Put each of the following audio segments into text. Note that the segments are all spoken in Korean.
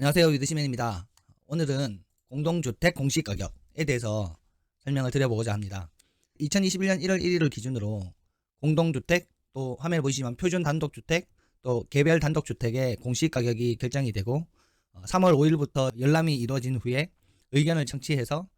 안녕하세요. 유드시맨입니다. 오늘은 공동주택 공시가격에 대해서 설명을 드려보고자 합니다. 2021년 1월 1일을 기준으로 공동주택, 또 화면에 보시면 표준 단독주택, 또 개별 단독주택의 공시가격이 결정이 되고 3월 5일부터 열람이 이루어진 후에 의견을 청취해서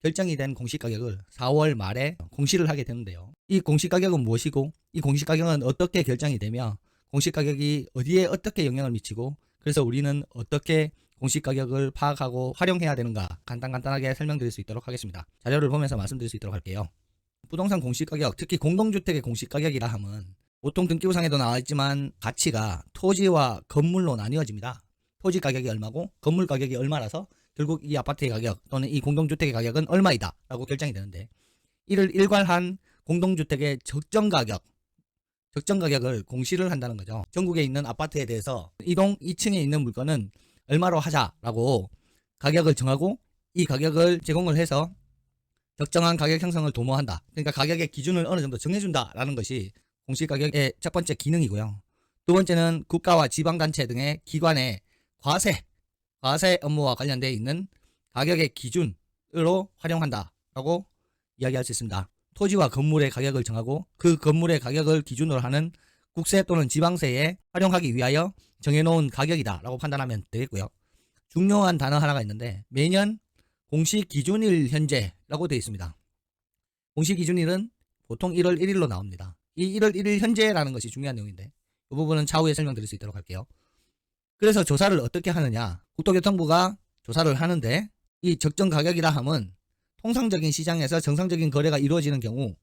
결정이 된 공시가격을 4월 말에 공시를 하게 되는데요. 이 공시가격은 무엇이고, 이 공시가격은 어떻게 결정이 되며 공시가격이 어디에 어떻게 영향을 미치고, 그래서 우리는 어떻게 공시가격을 파악하고 활용해야 되는가 간단하게 설명드릴 수 있도록 하겠습니다. 자료를 보면서 말씀드릴 수 있도록 할게요. 부동산 공시가격, 특히 공동주택의 공시가격이라 함은 보통 등기부상에도 나와 있지만 가치가 토지와 건물로 나뉘어집니다. 토지 가격이 얼마고 건물 가격이 얼마라서 결국 이 아파트의 가격 또는 이 공동주택의 가격은 얼마이다 라고 결정이 되는데, 이를 일괄한 공동주택의 적정 가격을 공시를 한다는 거죠. 전국에 있는 아파트에 대해서 이동 2층에 있는 물건은 얼마로 하자라고 가격을 정하고 이 가격을 제공을 해서 적정한 가격 형성을 도모한다. 그러니까 가격의 기준을 어느 정도 정해준다라는 것이 공시가격의 첫 번째 기능이고요. 두 번째는 국가와 지방단체 등의 기관의 과세 업무와 관련되어 있는 가격의 기준으로 활용한다라고 이야기할 수 있습니다. 토지와 건물의 가격을 정하고 그 건물의 가격을 기준으로 하는 국세 또는 지방세에 활용하기 위하여 정해놓은 가격이다 라고 판단하면 되겠고요. 중요한 단어 하나가 있는데, 매년 공시기준일 현재라고 되어 있습니다. 공시기준일은 보통 1월 1일로 나옵니다. 이 1월 1일 현재라는 것이 중요한 내용인데, 이 부분은 차후에 설명드릴 수 있도록 할게요. 그래서 조사를 어떻게 하느냐, 국토교통부가 조사를 하는데, 이 적정 가격이라 함은 통상적인 시장에서 정상적인 거래가 이루어지는 경우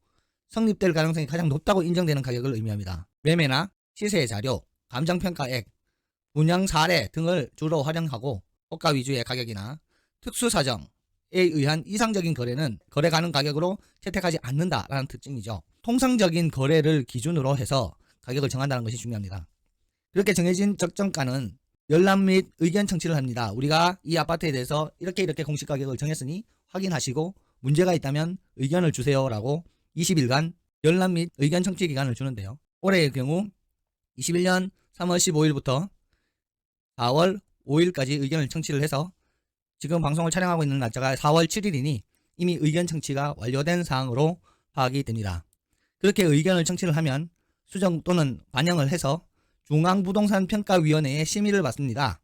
성립될 가능성이 가장 높다고 인정되는 가격을 의미합니다. 매매나 시세 자료, 감정평가액, 분양 사례 등을 주로 활용하고 호가 위주의 가격이나 특수사정에 의한 이상적인 거래는 거래 가능 가격으로 채택하지 않는다라는 특징이죠. 통상적인 거래를 기준으로 해서 가격을 정한다는 것이 중요합니다. 그렇게 정해진 적정가는 열람 및 의견 청취를 합니다. 우리가 이 아파트에 대해서 이렇게 공시가격을 정했으니 확인하시고 문제가 있다면 의견을 주세요라고 20일간 열람 및 의견 청취 기간을 주는데요. 올해의 경우 21년 3월 15일부터 4월 5일까지 의견을 청취를 해서 지금 방송을 촬영하고 있는 날짜가 4월 7일이니 이미 의견 청취가 완료된 사항으로 파악이 됩니다. 그렇게 의견을 청취를 하면 수정 또는 반영을 해서 중앙부동산평가위원회의 심의를 받습니다.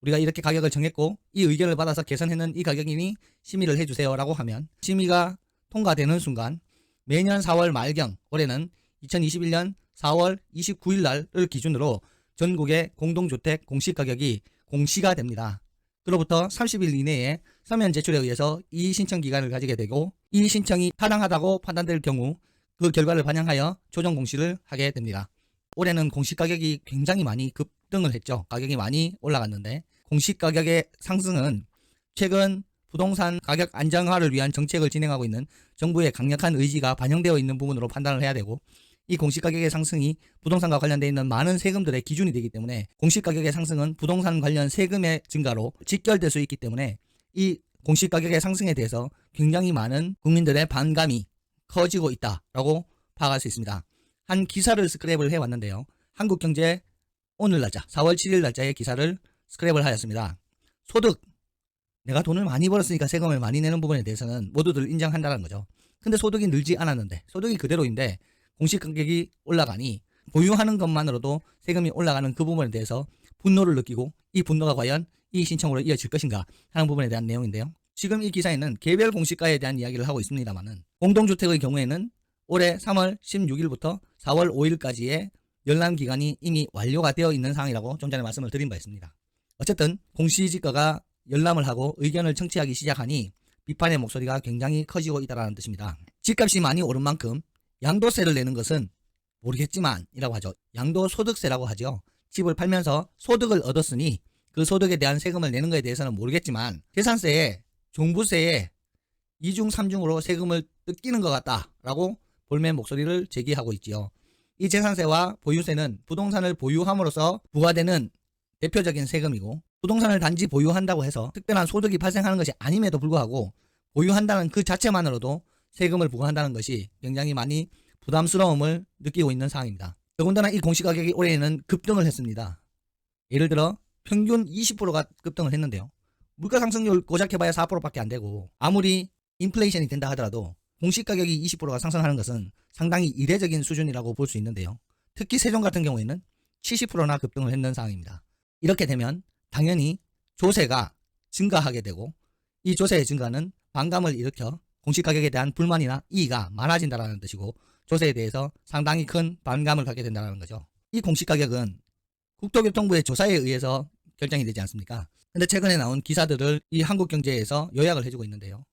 우리가 이렇게 가격을 정했고 이 의견을 받아서 개선해는 이 가격이니 심의를 해주세요 라고 하면 심의가 통과되는 순간 매년 4월 말경, 올해는 2021년 4월 29일 날을 기준으로 전국의 공동주택 공시가격이 공시가 됩니다. 그로부터 30일 이내에 서면 제출에 의해서 이 신청 기간을 가지게 되고, 이 신청이 타당하다고 판단될 경우 그 결과를 반영하여 조정 공시를 하게 됩니다. 올해는 공시가격이 굉장히 많이 급등을 했죠. 가격이 많이 올라갔는데, 공시가격의 상승은 최근 부동산 가격 안정화를 위한 정책을 진행하고 있는 정부의 강력한 의지가 반영되어 있는 부분으로 판단을 해야 되고, 이 공시가격의 상승이 부동산과 관련되어 있는 많은 세금들의 기준이 되기 때문에 공시가격의 상승은 부동산 관련 세금의 증가로 직결될 수 있기 때문에 이 공시가격의 상승에 대해서 굉장히 많은 국민들의 반감이 커지고 있다라고 파악할 수 있습니다. 한 기사를 스크랩을 해왔는데요. 한국경제 오늘 날짜 4월 7일 날짜의 기사를 스크랩을 하였습니다. 소득, 내가 돈을 많이 벌었으니까 세금을 많이 내는 부분에 대해서는 모두들 인정한다는 거죠. 근데 소득이 늘지 않았는데, 소득이 그대로인데 공시가격이 올라가니 보유하는 것만으로도 세금이 올라가는 그 부분에 대해서 분노를 느끼고, 이 분노가 과연 이 신청으로 이어질 것인가 하는 부분에 대한 내용인데요. 지금 이 기사에는 개별 공시가에 대한 이야기를 하고 있습니다만은, 공동주택의 경우에는 올해 3월 16일부터 4월 5일까지의 열람 기간이 이미 완료가 되어 있는 상황이라고 좀 전에 말씀을 드린 바 있습니다. 어쨌든 공시지가가 열람을 하고 의견을 청취하기 시작하니 비판의 목소리가 굉장히 커지고 있다는 뜻입니다. 집값이 많이 오른 만큼 양도세를 내는 것은 모르겠지만 이라고 하죠. 양도소득세라고 하죠. 집을 팔면서 소득을 얻었으니 그 소득에 대한 세금을 내는 것에 대해서는 모르겠지만 재산세에, 종부세에 2중 3중으로 세금을 뜯기는 것 같다라고 볼멘 목소리를 제기하고 있지요. 이 재산세와 보유세는 부동산을 보유함으로써 부과되는 대표적인 세금이고, 부동산을 단지 보유한다고 해서 특별한 소득이 발생하는 것이 아님에도 불구하고 보유한다는 그 자체만으로도 세금을 부과한다는 것이 굉장히 많이 부담스러움을 느끼고 있는 상황입니다. 더군다나 이 공시가격이 올해에는 급등을 했습니다. 예를 들어 평균 20%가 급등을 했는데요. 물가 상승률 고작 해봐야 4%밖에 안 되고 아무리 인플레이션이 된다 하더라도 공시가격이 20%가 상승하는 것은 상당히 이례적인 수준이라고 볼 수 있는데요. 특히 세종 같은 경우에는 70%나 급등을 했는 상황입니다. 이렇게 되면 당연히 조세가 증가하게 되고 이 조세의 증가는 반감을 일으켜 공시가격에 대한 불만이나 이의가 많아진다는 뜻이고 조세에 대해서 상당히 큰 반감을 갖게 된다는 거죠. 이 공시가격은 국토교통부의 조사에 의해서 결정이 되지 않습니까? 근데 최근에 나온 기사들을 이 한국경제에서 요약을 해주고 있는데요.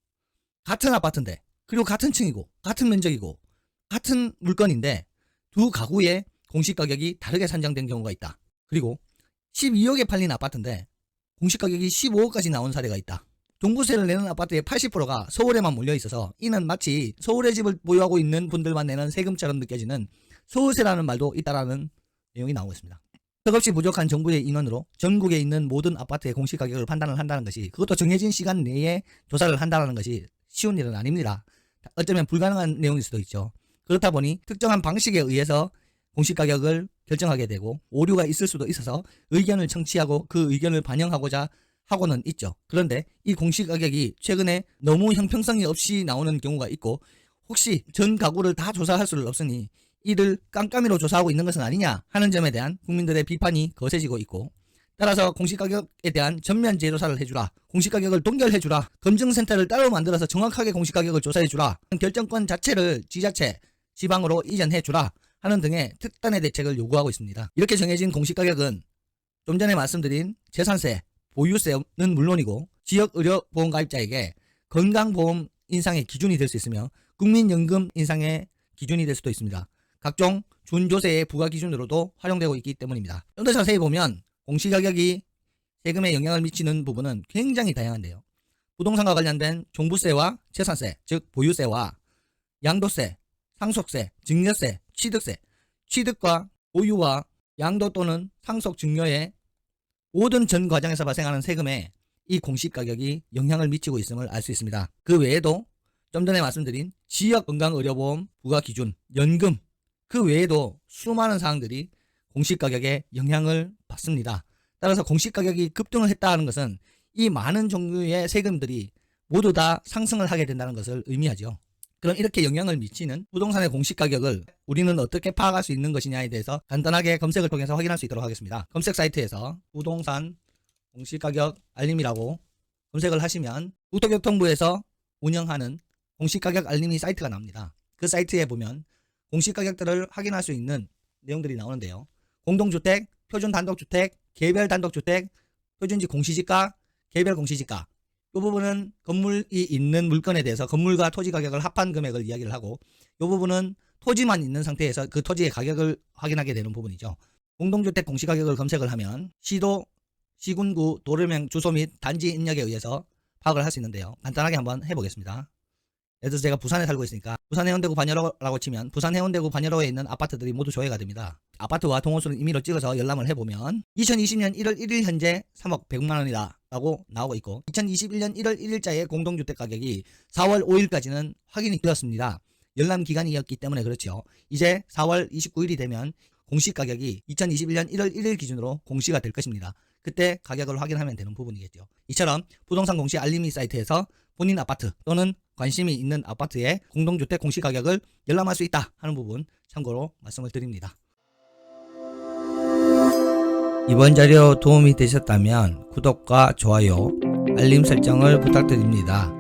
같은 아파트인데 그리고 같은 층이고 같은 면적이고 같은 물건인데 두 가구의 공시가격이 다르게 산정된 경우가 있다. 그리고 12억에 팔린 아파트인데 공시가격이 15억까지 나온 사례가 있다. 종부세를 내는 아파트의 80%가 서울에만 몰려 있어서 이는 마치 서울에 집을 보유하고 있는 분들만 내는 세금처럼 느껴지는 서울세라는 말도 있다라는 내용이 나오고 있습니다. 턱없이 부족한 정부의 인원으로 전국에 있는 모든 아파트의 공시가격을 판단을 한다는 것이, 그것도 정해진 시간 내에 조사를 한다는 것이 쉬운 일은 아닙니다. 어쩌면 불가능한 내용일 수도 있죠. 그렇다 보니 특정한 방식에 의해서 공시가격을 결정하게 되고 오류가 있을 수도 있어서 의견을 청취하고 그 의견을 반영하고자 하고는 있죠. 그런데 이 공시가격이 최근에 너무 형평성이 없이 나오는 경우가 있고 혹시 전 가구를 다 조사할 수는 없으니 이를 깜깜이로 조사하고 있는 것은 아니냐 하는 점에 대한 국민들의 비판이 거세지고 있고, 따라서 공시가격에 대한 전면 재조사를 해주라, 공시가격을 동결해주라, 검증센터를 따로 만들어서 정확하게 공시가격을 조사해주라, 결정권 자체를 지자체, 지방으로 이전해주라 하는 등의 특단의 대책을 요구하고 있습니다. 이렇게 정해진 공시가격은 좀 전에 말씀드린 재산세, 보유세는 물론이고 지역의료보험 가입자에게 건강보험 인상의 기준이 될 수 있으며 국민연금 인상의 기준이 될 수도 있습니다. 각종 준조세의 부과 기준으로도 활용되고 있기 때문입니다. 좀 더 자세히 보면 공시가격이 세금에 영향을 미치는 부분은 굉장히 다양한데요. 부동산과 관련된 종부세와 재산세, 즉 보유세와 양도세, 상속세, 증여세, 취득세, 취득과 보유와 양도 또는 상속 증여의 모든 전 과정에서 발생하는 세금에 이 공시가격이 영향을 미치고 있음을 알 수 있습니다. 그 외에도 좀 전에 말씀드린 지역건강의료보험 부과기준, 연금, 그 외에도 수많은 사항들이 공시가격에 영향을 받습니다. 따라서 공시가격이 급등을 했다는 것은 이 많은 종류의 세금들이 모두 다 상승을 하게 된다는 것을 의미하죠. 그럼 이렇게 영향을 미치는 부동산의 공시가격을 우리는 어떻게 파악할 수 있는 것이냐에 대해서 간단하게 검색을 통해서 확인할 수 있도록 하겠습니다. 검색 사이트에서 부동산 공시가격 알림이라고 검색을 하시면 국토교통부에서 운영하는 공시가격 알림이 사이트가 나옵니다. 그 사이트에 보면 공시가격들을 확인할 수 있는 내용들이 나오는데요. 공동주택, 표준단독주택, 개별단독주택, 표준지 공시지가, 개별 공시지가, 이 부분은 건물이 있는 물건에 대해서 건물과 토지 가격을 합한 금액을 이야기를 하고, 이 부분은 토지만 있는 상태에서 그 토지의 가격을 확인하게 되는 부분이죠. 공동주택 공시가격을 검색을 하면 시도, 시군구, 도로명 주소 및 단지 입력에 의해서 파악을 할 수 있는데요. 간단하게 한번 해보겠습니다. 예를 들어서 제가 부산에 살고 있으니까 부산 해운대구 반여로라고 치면 부산 해운대구 반여로에 있는 아파트들이 모두 조회가 됩니다. 아파트와 동호수를 임의로 찍어서 열람을 해보면 2020년 1월 1일 현재 3억 100만 원이다 라고 나오고 있고, 2021년 1월 1일자의 공동주택 가격이 4월 5일까지는 확인이 되었습니다. 열람 기간이었기 때문에 그렇죠. 이제 4월 29일이 되면 공시가격이 2021년 1월 1일 기준으로 공시가 될 것입니다. 그때 가격을 확인하면 되는 부분이겠죠. 이처럼 부동산 공시 알림이 사이트에서 본인 아파트 또는 관심이 있는 아파트의 공동주택 공시가격을 열람할 수 있다 하는 부분 참고로 말씀을 드립니다. 이번 자료 도움이 되셨다면 구독과 좋아요, 알림 설정을 부탁드립니다.